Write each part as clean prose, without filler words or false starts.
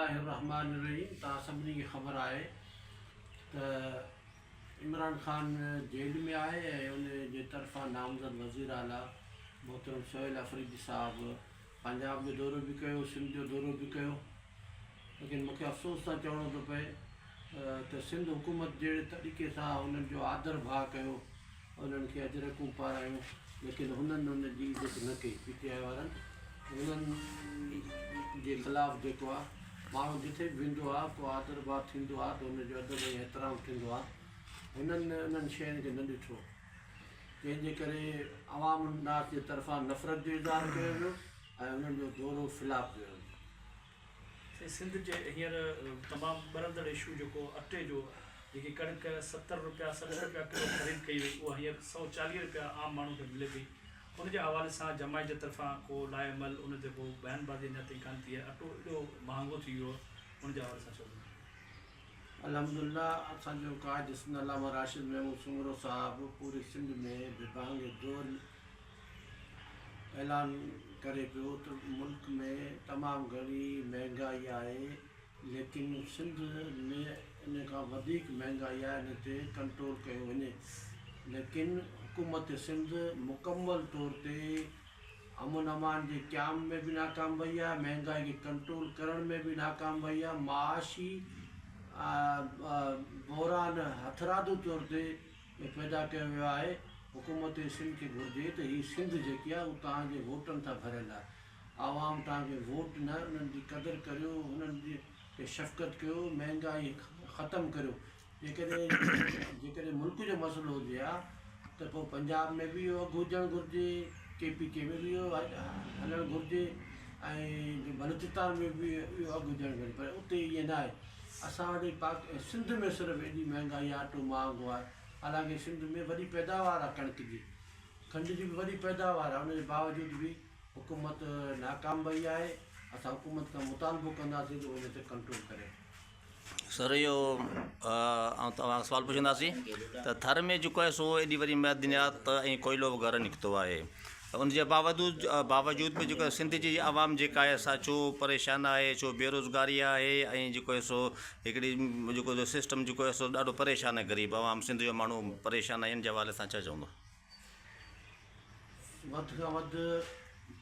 रहमानिर्रहीम। तव्हां सभिनी खे ख़बर आहे त इमरान ख़ान जेल में आहे ऐं उन जे तरफ़ां नामज़द वज़ीर आला मोहतरम सोहेल अफरीदी साहिबु पंजाब जो दौरो बि कयो, सिंध जो दौरो बि कयो। लेकिन मूंखे अफ़सोस सां चवणो थो पए त सिंध हुकूमत जहिड़े तरीक़े सां उन्हनि जो आदर भाव कयो, उन्हनि खे अजरकूं पारायूं, लेकिन हुननि उन जी इज़त न कई। PTI वारनि उन्हनि जे ख़िलाफ़ु जेको आहे माण्हू जिथे बि वेंदो आहे को आदर भाव थींदो आहे त हुनजो अदब ऐं एतिराम थींदो आहे। हुननि उन्हनि शयुनि खे न ॾिठो, जंहिंजे करे आवाम नास जे तरफ़ां नफ़रत जो इज़हार कयो वियो ऐं उन्हनि जो दौरो ख़िलाफ़ कयो वियो। सिंध जे हींअर तमामु ॿरंदड़ इशू जेको अटे जो, जेकी कणिक 70 रुपया 60 रुपया किलो ख़रीद कई वई, उहा हींअर 140 रुपया आम माण्हू खे मिले पई। उनजे हवाले सां जमायत जे तरफ़ां को लाइमल उन ते को बयानबाज़ी अञा ताईं कान थी आहे। अटो एॾो महांगो थी वियो, उनजे हवाले सां चओ। अल्हम्दुलिल्लाह, असांजो कायद सिंध अल्लामा राशिद महमूद सुंगरो साहिबु पूरे सिंध में विभांग दौर ऐलान करे पियो त मुल्क में तमामु घणी महांगाई आहे, लेकिन सिंध में इन खां वधीक महांगाई आहे, इन ते कंट्रोल कयो वञे। लेकिन हुकूमत सिंध मुकमल तौर ते अमन अमान जे क़याम में बि नाकाम वई आहे, महांगाई खे कंट्रोल करण में बि नाकाम वई आहे। माशी बहरान हथरादू तौर ते पैदा कयो वियो आहे। हुकूमत सिंध खे घुरिजे त हीअ सिंध जेकी आहे उहा तव्हांजे वोटनि सां भरियलु आहे। आवाम तव्हांखे वोट न, उन्हनि जी क़दुरु करियो, उन्हनि जी शफ़क़त कयो, महांगाई ख़तमु करियो। जेकॾहिं मुल्क जो मसइलो हुजे हा त पोइ पंजाब में बि इहो अघु हुजणु घुरिजे, KPK में बि इहो हलणु घुरिजे ऐं बलूचिस्तान में बि इहो अघु हुजणु घुरिजे, पर उते ईअं न आहे। असां वटि सिंध में सिर्फ़ु एॾी महांगाई आहे, अटो महांगो आहे। हालांकि सिंध में वॾी पैदावार आहे कणिक जी, खंड जी बि वॾी पैदावार आहे, उनजे बावजूदि बि हुकूमत नाकाम वई आहे। असां हुकूमत खां मुतालबो कंदासीं त उन ते कंट्रोल करे। सर, इहो तव्हां सवाल पुछंदासीं त थर में जेको आहे सो एॾी वॾी मदनियात ऐं कोयलो वग़ैरह निकितो आहे, उनजे बावजूद बि जेको सिंध जी आवाम जेका आहे सा छो परेशान आहे, छो बेरोज़गारी आहे ऐं जेको आहे सो हिकिड़ी जेको सिस्टम जेको आहे सो ॾाढो परेशान आहे, ग़रीब आवाम सिंध जो माण्हू परेशान आहे, इन जे हवाले सां छा चवंदो? वधि खां वधि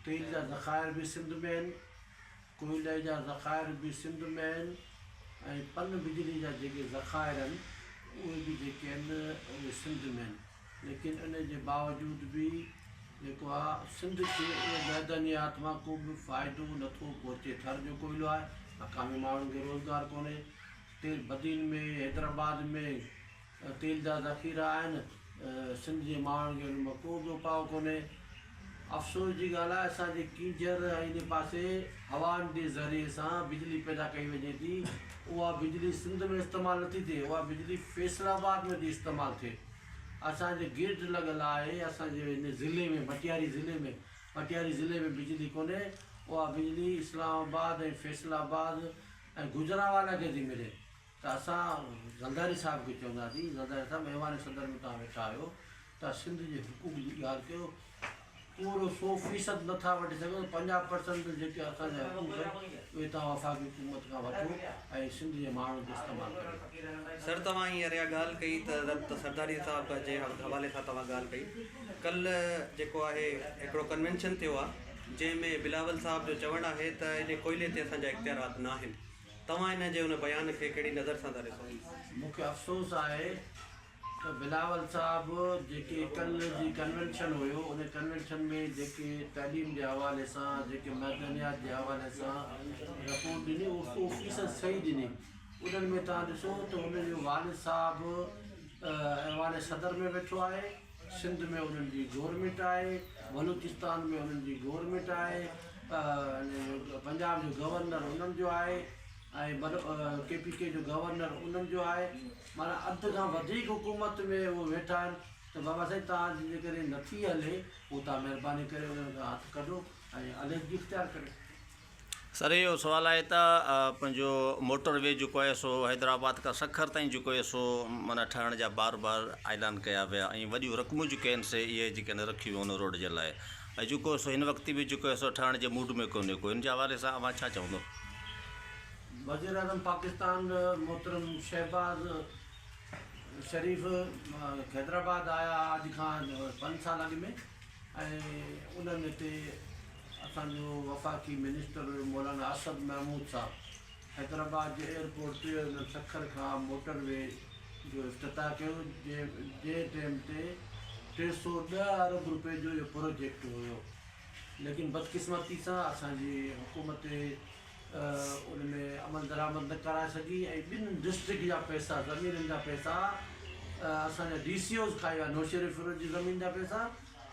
तेल जा ज़ख़ाइर बि सिंध में आहिनि, कोयले जा ज़ख़ाइर बि सिंध में आहिनि ऐं पन बिजली जा जेके ज़ख़ाइर आहिनि उहे बि जेके आहिनि उहे सिंध में आहिनि। लेकिन इन जे बावजूदि बि जेको आहे सिंध खे उहे मैदानियात मां को बि फ़ाइदो नथो पहुचे। थर जो कोयलो आहे, मक़ामी माण्हुनि खे रोज़गार कोन्हे। तेल बदीन में, हैदराबाद में तेल जा ज़ख़ीरा आहिनि, सिंध जे माण्हुनि खे उन मां को बि उपाउ कोन्हे। अफ़सोस जी ॻाल्हि आहे, असांजे कीचड़ ऐं इन पासे हवाउनि जे ज़रिए सां बिजली पैदा कई वञे थी। उहा बिजली सिंध में इस्तेमालु नथी थिए, उहा बिजली फैसलाबाद में थी इस्तेमालु थिए। असांजे गेट लॻल आहे, असांजे हिन ज़िले में मटियारी ज़िले में बिजली कोन्हे। उहा बिजली इस्लामाबाद ऐं फैसलाबाद ऐं गुजरांवाला खे थी मिले। त असां ज़रदारी साहिब खे चवंदासीं, ज़रदारी साहिब महिमान सदर में तव्हां वेठा आहियो, त सिंध जे हुकूक जी ॻाल्हि कयो। पूरो 100% नथा वठी सघो, 50% जेके असांजा हुकूक आहिनि उहे तव्हां वफ़ाक़ी हुकूमत खां वठो ऐं सिंध जे माण्हुनि खे इस्तेमालु कयो। सर, तव्हां हींअर इहा ॻाल्हि कई त सरदारी साहिब जे हवाले सां तव्हां ॻाल्हि कई। कल्ह जेको आहे हिकिड़ो कन्वेंशन थियो आहे जंहिंमें बिलावल साहिब जो चवणु आहे त इन कोयले ते असांजा इख़्तियारात न आहिनि। तव्हां इन जे उन बयान खे कहिड़ी नज़र सां था ॾिसो? मूंखे अफ़सोस आहे त बिलावल साहिबु जेके कल्ह जी कन्वेंशन हुयो, उन कन्वेंशन में जेके तइलीम जे हवाले सां, जेके मैदानियात जे हवाले सां रिपोर्ट ॾिनी, उहो 100% सही ॾिनी। उन्हनि में तव्हां ॾिसो त उनजो वालिद साहिबु ऐवान सदर में वेठो आहे, सिंध में उन्हनि जी गवर्नमेंट आहे, बलूचिस्तान में उन्हनि जी गवर्नमेंट आहे, पंजाब जो गवर्नर उन्हनि जो आहे ऐं KPK जो गवर्नर उन्हनि जो आहे। माना अधु खां वधीक हुकूमत में उहे वेठा आहिनि। त बाबा साईं, तव्हां जे करे नथी हले उहो तव्हां महिरबानी करे उन्हनि खां हथु कढो ऐं अलॻि इख़्तियार करियो। सर, इहो सुवालु आहे त पंहिंजो मोटरवे जेको आहे सो हैदराबाद खां सखर ताईं जेको आहे सो माना ठहण जा बार ऐलान कया विया ऐं वॾियूं रक़मूं जेके आहिनि से इहे जेके आहिनि रखियूं हुन रोड जे लाइ, ऐं जेको सो हिन वक़्तु बि जेको आहे सो ठहण जे मूड में कोन्हे को। हिन जे हवाले सां अव्हां छा चवंदो? वज़ीर आज़म पाकिस्तान मोहतरम शहबाज शरीफ़ हैदराबाद आया अॼु खां 5 साल अॻु में, ऐं उन्हनि हिते असांजो वफ़ाक़ी मिनिस्टर मौलाना असद महमूद साहब हैदराबाद जे एयरपोर्ट ते उन्हनि सखर खां मोटरवे जो इफ़्तिताह कयो, जे टाइम ते 310 अरब रुपए जो इहो प्रोजेक्ट हुयो। लेकिन बदकिस्मती सां असांजी हुकूमत उन में अमल दरामद न कराए सघी, ऐं ॿिनि डिस्ट्रिक्ट जा पैसा ज़मीननि जा पैसा असांजा DCOs खाई विया, नौशेरे फिरोज जी ज़मीन जा पैसा,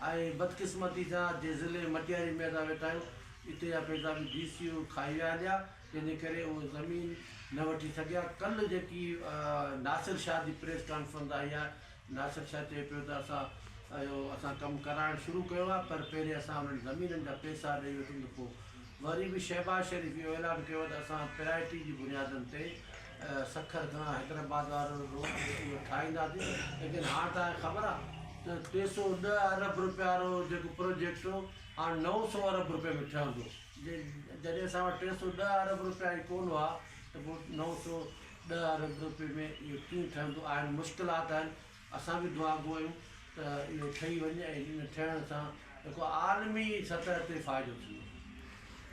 ऐं बदकिस्मती सां जे ज़िले मटियारी में था वेठा आहियूं हिते जा पैसा बि DCO खाई विया हलिया, जंहिंजे करे उहो ज़मीन न वठी सघिया। कल्ह जेकी नासिर शाह जी प्रेस कॉन्फ्रेंस आई आहे, नासिर शाह चए पियो त असां कमु कराइणु शुरू कयो आहे, पर पहिरें असां उन्हनि ज़मीननि जा पैसा ॾेई वठूं त पोइ वरी बि शहबाज शरीफ़ इहो ऐलान कयो त असां प्रायोरिटी जी बुनियादनि ते सखर खां हैदराबाद वारो रोड इहो ठाहींदासीं। लेकिन हाणे तव्हांखे ख़बर आहे त 310 अरब रुपया वारो जेको प्रोजेक्ट हो हाणे 900 अरब रुपए में ठहंदो। जॾहिं असां वटि 310 अरब रुपया ई कोन हुआ त पोइ 910 अरब रुपए में इहो कीअं ठहंदो। आहिनि मुश्किलात आहिनि, असां बि दुआ घुरूं त इहो ठही वञे, ऐं इन ठहण सां हिकु आलमी सतह ते फ़ाइदो थींदो।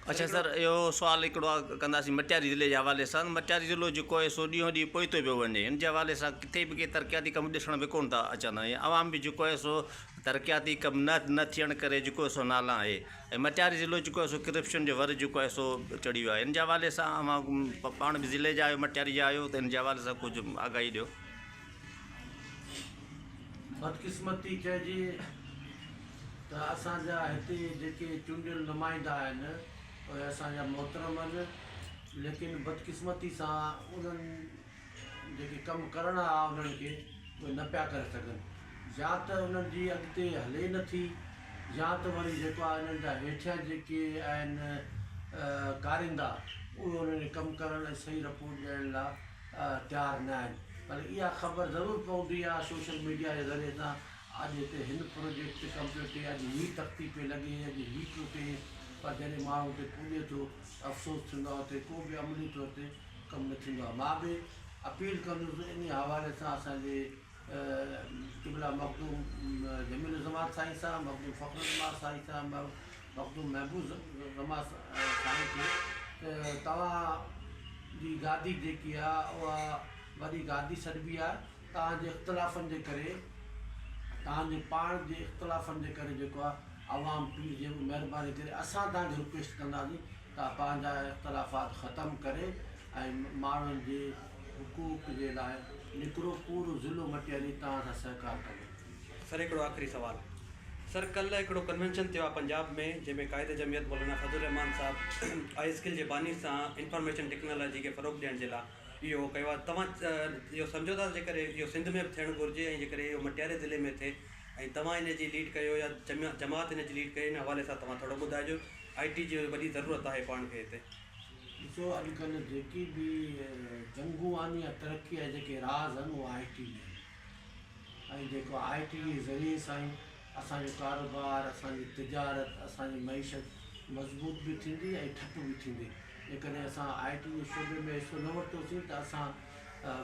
अच्छा सर, इहो सुवालु हिकिड़ो कंदासीं मटियारी ज़िले जे हवाले सां। मटियारी ज़िलो जेको आहे सो ॾींहों ॾींहुं पोइ पियो वञे, हिन जे हवाले सां किथे बि के तरक़ियाती कम ॾिसण में कोन था अचनि, ऐं आवाम बि जेको आहे सो तरक़ियाती कम न थियण करे जेको सो नाला आहे, ऐं मटियारी ज़िलो जेको आहे सो करप्शन जो वर जेको आहे सो चढ़ी वियो आहे। हिन जे हवाले सां पाण बि ज़िले जा आहियो, मटियारी जा आहियो, त हिन जे हवाले सां कुझु आगाही ॾियो। बदकिस्मती चइजे त असांजा हिते जेके चूंडियल नुमाइंदा आहिनि उहे असांजा मोहतरम आहिनि, लेकिन बदकिस्मती सां उन्हनि जेके कमु करणा आहे उन्हनि खे उहे न पिया करे सघनि, या त उन्हनि जी अॻिते हले नथी, या त वरी जेको आहे इन्हनि जा हेठियां जेके आहिनि कारींदा उहे उन्हनि कमु करण लाइ सही रिपोर्ट ॾियण लाइ तयारु न आहिनि। पर इहा ख़बर ज़रूरु पवंदी आहे सोशल मीडिया जे ज़रिए सां, अॼु हिते हिन प्रोजेक्ट ते कमु पियो थिए, अॼु हीअ तख़्ती पे लॻे, अॼु हीअ पियो थिए, पर जॾहिं माण्हू हुते पुॼे थो अफ़सोस थींदो आहे, हुते को बि अमली तौर ते कमु न थींदो आहे। मां बि अपील कंदुसि इन हवाले सां असांजे क़िबला मखदूम जमील ज़मात साईं सां, मखदूम फ़ख़्र ज़मात साईं सां, मखदूम महबूब ज़मात साईं खे त तव्हांजी गादी जेकी आहे उहा वॾी गादी सॾिबी आहे, तव्हांजे इख़्तिलाफ़नि जे करे, तव्हांजे पाण जे इख़्तिलाफ़नि जे करे जेको आहे आवाम पीर जे महिरबानी करे असां तव्हांखे रिक्वेस्ट कंदासीं त पंहिंजा इख़्तिलाफ़ात ख़तमु करे ऐं माण्हुनि जे हुकूक जे लाइ निकिरो पूरो ज़िलो मटियारी तव्हां सां सहकार कंदो। सर हिकिड़ो आख़िरी सुवालु, सर कल्ह हिकिड़ो कन्वेंशन थियो आहे पंजाब में, जंहिंमें क़ाइदे जमियत मौलाना फज़लुर रहमान साहब आई स्किल जे बानी सां इंफॉर्मेशन टेक्नोलॉजी खे फ़रोग़ ॾियण जे लाइ इहो कयो आहे। तव्हां इहो सम्झो था जेकर इहो सिंध में बि थियणु घुरिजे, ऐं जेकर इहो मटियारे ज़िले में थिए ऐं तव्हां इन जी लीड कयो या जमात इन जी लीड कयो, इन हवाले सां तव्हां थोरो ॿुधाइजो। IT जी वॾी ज़रूरत आहे पाण खे हिते। ॾिसो अॼुकल्ह जेकी बि जंगू आहिनि या तरक़ी जा जेके राज़ आहिनि उहे IT में, ऐं जेको IT जे ज़रिए सां ई असांजो कारोबार, असांजी तिजारत, असांजी मईशत मज़बूत बि थींदी ऐं ठप बि थींदी। जेकॾहिं असां IT जे शोबे में हिसो न वरितोसीं त असां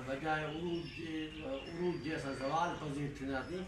बजाए उरूज जे असां ज़वाल पज़ीर थींदासीं।